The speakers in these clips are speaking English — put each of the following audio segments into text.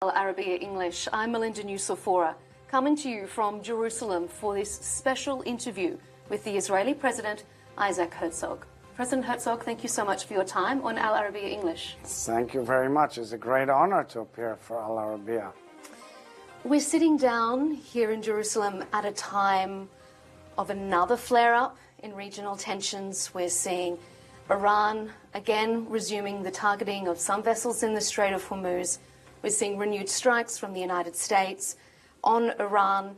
Al Arabiya English. I'm Melinda Nusofora, coming to you from Jerusalem for this special interview with the Israeli President Isaac Herzog. President Herzog, thank you so much for your time on Al Arabiya English. Thank you very much. It's a great honor to appear for Al Arabiya. We're sitting down here in Jerusalem at a time of another flare-up in regional tensions. We're seeing Iran again resuming the targeting of some vessels in the Strait of Hormuz. We're seeing renewed strikes from the United States on Iran.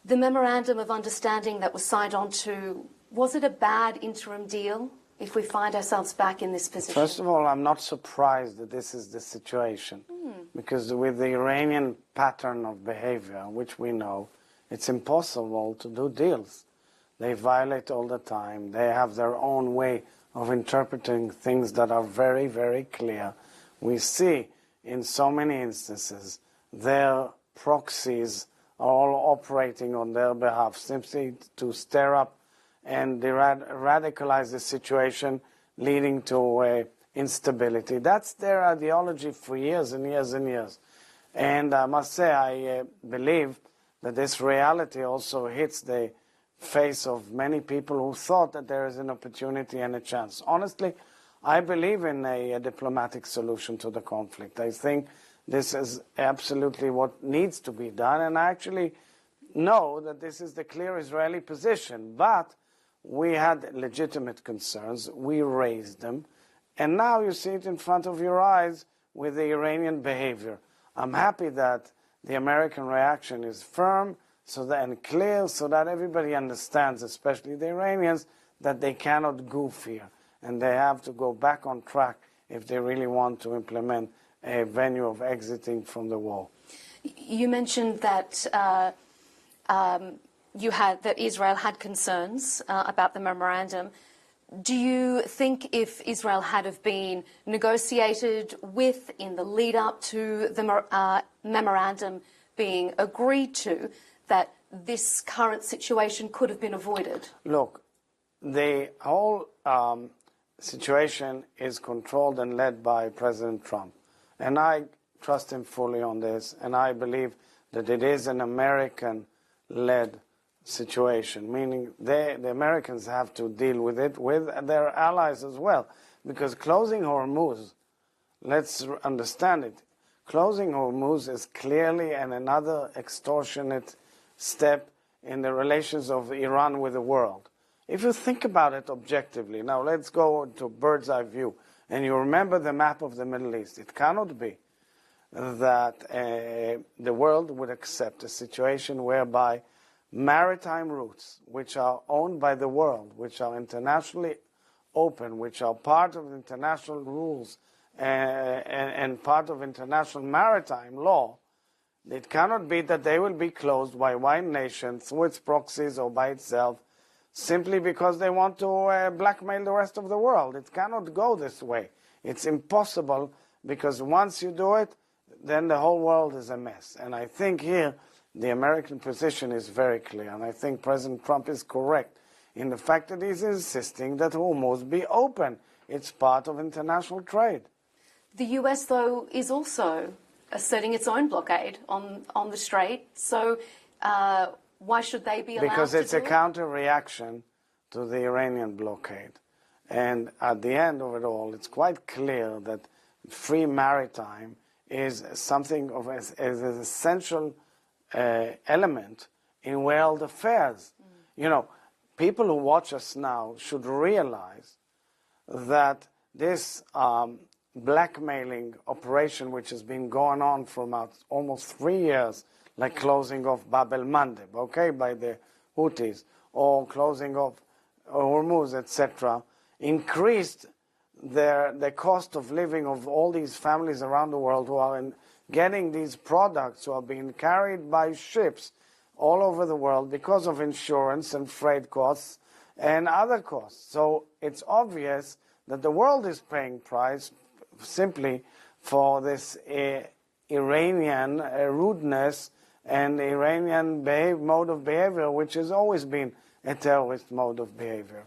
The memorandum of understanding that was signed on to, was it a bad interim deal if we find ourselves back in this position? First of all, I'm not surprised that this is the situation, because with the Iranian pattern of behavior, which we know, it's impossible to do deals. They violate all the time. They have their own way of interpreting things that are very, very clear. We see in so many instances their proxies are all operating on their behalf simply to stir up and radicalize the situation, leading to instability. That's their ideology for years and years and years. And I must say, I believe that this reality also hits the face of many people who thought that there is an opportunity and a chance. Honestly, I believe in a diplomatic solution to the conflict. I think this is absolutely what needs to be done, and I actually know that this is the clear Israeli position. But we had legitimate concerns. We raised them, and now you see it in front of your eyes with the Iranian behavior. I'm happy that the American reaction is firm and clear, so that everybody understands, especially the Iranians, that they cannot goof here, and they have to go back on track if they really want to implement a venue of exiting from the war. You mentioned that that Israel had concerns about the memorandum. Do you think if Israel had have been negotiated with in the lead up to the memorandum being agreed to, that this current situation could have been avoided? Look, the whole situation is controlled and led by President Trump. And I trust him fully on this. And I believe that it is an American-led situation, meaning the Americans have to deal with it with their allies as well. Because closing Hormuz, let's understand it, closing Hormuz is clearly another extortionate step in the relations of Iran with the world. If you think about it objectively, now let's go to bird's eye view, and you remember the map of the Middle East. It cannot be that the world would accept a situation whereby maritime routes, which are owned by the world, which are internationally open, which are part of international rules and part of international maritime law, it cannot be that they will be closed by one nation through its proxies or by itself simply because they want to blackmail the rest of the world. It cannot go this way. It's impossible, because once you do it, then the whole world is a mess. And I think here the American position is very clear, and I think President Trump is correct in the fact that he's insisting that Hormuz be open. It's part of international trade. The US, though, is also asserting its own blockade on the Strait. So why should they be allowed to do it? Because it's a counter-reaction to the Iranian blockade. And at the end of it all, it's quite clear that free maritime is something of as an essential element in world affairs. You know, people who watch us now should realize that this blackmailing operation, which has been going on for almost 3 years, like closing of Bab el-Mandeb, okay, by the Houthis, or closing of Hormuz, etc., increased the cost of living of all these families around the world who are getting these products, who are being carried by ships all over the world because of insurance and freight costs and other costs. So it's obvious that the world is paying price simply for this Iranian rudeness and Iranian mode of behavior, which has always been a terrorist mode of behavior.